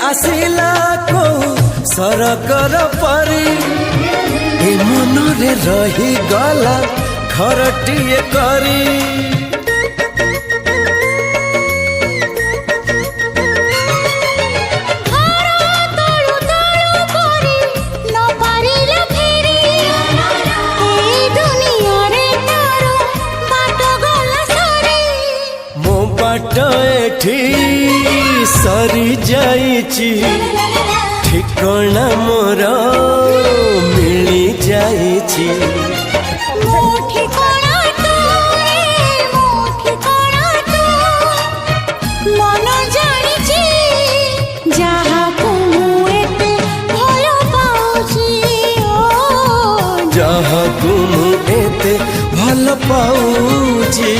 आसिला को सरगर परी ए मनरे रही गला घरटिए करी एठी सरी जाइची ठिकाना मोर मिली जाइची मन जानिची जाहाकू एते भल पाउची जहाँ तुम एते भल पाउची।